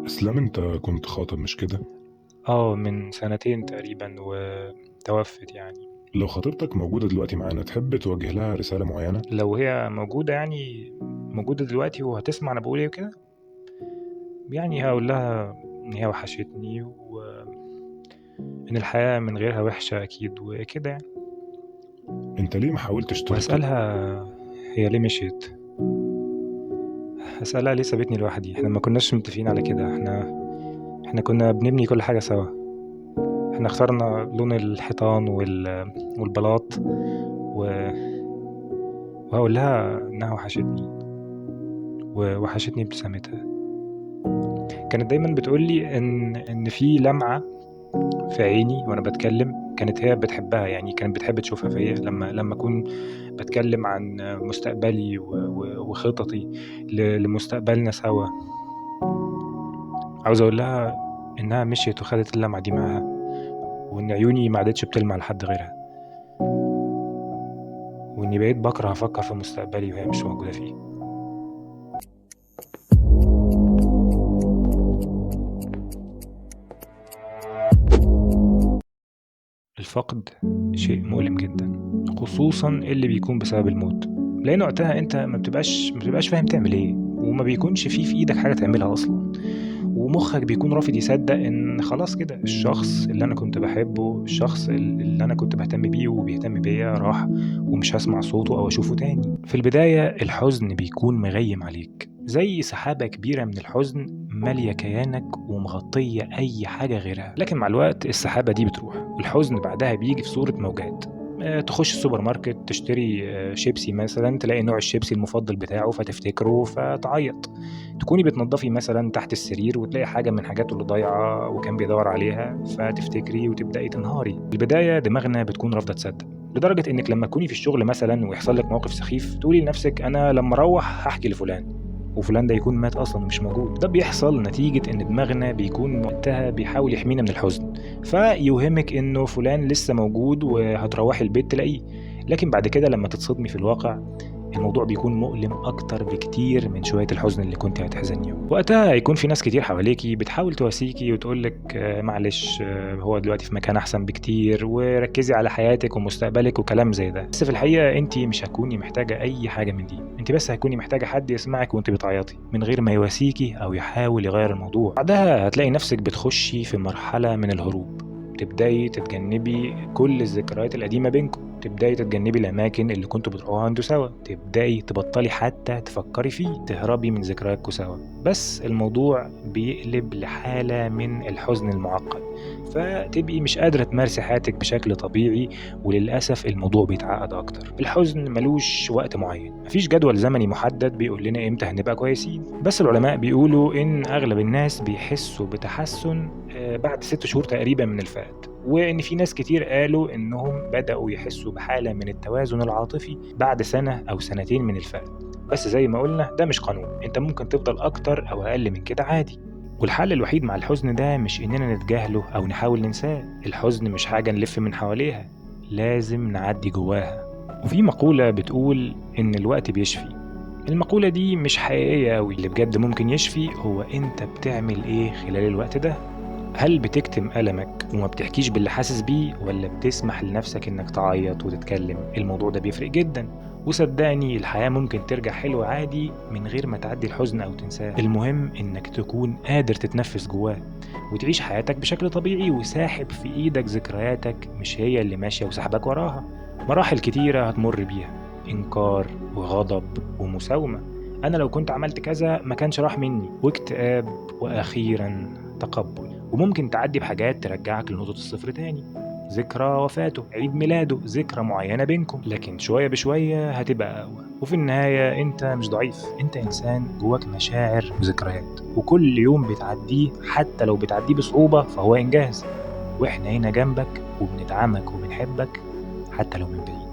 اسلام، انت كنت خاطب مش كده؟ من سنتين تقريبا وتوفت يعني. لو خطيبتك موجودة دلوقتي معانا تحب توجه لها رسالة معينة؟ لو هي موجودة يعني موجودة دلوقتي وهتسمع أنا بقول إيه وكده، يعني هقول لها إن هي وحشتني وإن الحياة من غيرها وحشة أكيد وكده يعني. انت ليه ما حاولتش ترتب؟ وهسألها هي ليه مشيت. هسألها ليه سابتني لوحدي. احنا ما كناش متفقين على كده. احنا كنا بنبني كل حاجة سوا. احنا اخترنا لون الحيطان والبلاط و... وهقول لها إنها وحشتني ووحشتني ابتسامتها. كانت دايما بتقولي ان في لمعة في عيني وانا بتكلم، كانت هي بتحبها، يعني كانت بتحب تشوفها فيا لما اكون بتكلم عن مستقبلي وخططي لمستقبلنا سوا. عاوز اقول لها انها مشيت وخدت اللمعة دي معاها، وان عيوني ما عادتش بتلمع لحد غيرها، واني بقيت بكره افكر في مستقبلي وهي مش موجودة فيه. الفقد شيء مؤلم جدا، خصوصا اللي بيكون بسبب الموت، لان وقتها انت ما بتبقاش فاهم تعمل ايه، وما بيكونش في ايدك حاجه تعملها اصلا، ومخك بيكون رافض يصدق ان خلاص كده الشخص اللي انا كنت بحبه، الشخص اللي انا كنت بهتم بيه وبيهتم بيا راح، ومش هسمع صوته او اشوفه تاني. في البدايه الحزن بيكون مغيم عليك زي سحابه كبيره من الحزن ماليه كيانك ومغطيه اي حاجه غيرها، لكن مع الوقت السحابه دي بتروح، الحزن بعدها بيجي في صوره موجات. تخش السوبر ماركت تشتري شيبسي مثلا، تلاقي نوع الشيبسي المفضل بتاعه فتفتكره فتعيط. تكوني بتنضفي مثلا تحت السرير وتلاقي حاجة من حاجاته اللي ضايعة وكان بيدور عليها فتفتكري وتبدأي تنهاري. في البداية دماغنا بتكون رافضة تصدق، لدرجة انك لما تكوني في الشغل مثلا ويحصل لك موقف سخيف تقولي لنفسك انا لما اروح هحكي لفلان، وفلان ده يكون مات اصلا ومش موجود. ده بيحصل نتيجة ان دماغنا بيكون وقتها بيحاول يحمينا من الحزن، فيوهمك انه فلان لسه موجود وهتروحي البيت تلاقيه. لكن بعد كده لما تتصدمي في الواقع الموضوع بيكون مؤلم أكتر بكتير من شوية الحزن اللي كنت هتحزنيهم. وقتها هيكون في ناس كتير حواليكي بتحاول تواسيكي وتقولك معلش، هو دلوقتي في مكان أحسن بكتير وركزي على حياتك ومستقبلك وكلام زي ده. بس في الحقيقة انت مش هتكوني محتاجة أي حاجة من دي، انت بس هتكوني محتاجة حد يسمعك وانت بتعيطي من غير ما يواسيكي أو يحاول يغير الموضوع. بعدها هتلاقي نفسك بتخشي في مرحلة من الهروب، تبدأي تتجنبي كل الذكريات القديمة بينكم، تبدأي تتجنبي الأماكن اللي كنتوا بتروحوها انتوا سوا، تبدأي تبطلي حتى تفكري فيه، تهربي من ذكرياتكم سوا. بس الموضوع بيقلب لحالة من الحزن المعقد، فتبقي مش قادرة تمارسي حياتك بشكل طبيعي، وللأسف الموضوع بيتعقد أكتر. الحزن ملوش وقت معين، مفيش جدول زمني محدد بيقول لنا إمتى هنبقى كويسين، بس العلماء بيقولوا إن أغلب الناس بيحسوا بتحسن بعد 6 شهور تقريبا من الفقد، وإن في ناس كتير قالوا إنهم بدأوا يحسوا بحالة من التوازن العاطفي بعد سنة أو سنتين من الفقد. بس زي ما قلنا ده مش قانون، انت ممكن تفضل أكتر أو أقل من كده عادي. والحل الوحيد مع الحزن ده مش إننا نتجاهله أو نحاول ننساه، الحزن مش حاجة نلف من حواليها، لازم نعدي جواها. وفي مقولة بتقول إن الوقت بيشفي. المقولة دي مش حقيقية أوي، اللي بجد ممكن يشفي هو أنت بتعمل إيه خلال الوقت ده. هل بتكتم ألمك وما بتحكيش باللي حاسس بيه، ولا بتسمح لنفسك إنك تعيط وتتكلم؟ الموضوع ده بيفرق جدا، وصدقني الحياة ممكن ترجع حلوة عادي من غير ما تعدي الحزن أو تنساه. المهم إنك تكون قادر تتنفس جواه وتعيش حياتك بشكل طبيعي، وساحب في إيدك ذكرياتك مش هي اللي ماشية وسحبك وراها. مراحل كتيرة هتمر بيها، إنكار وغضب ومساومة، أنا لو كنت عملت كذا ما كانش راح مني، واكتئاب، وأخيرا تقبل. وممكن تعدي بحاجات ترجعك لنقطة الصفر تاني، ذكرى وفاته، عيد ميلاده، ذكرى معينة بينكم، لكن شوية بشوية هتبقى أقوى. وفي النهاية أنت مش ضعيف، أنت إنسان جواك مشاعر وذكريات، وكل يوم بتعديه حتى لو بتعديه بصعوبة فهو إنجاز، وإحنا هنا جنبك وبندعمك وبنحبك حتى لو من بعيد.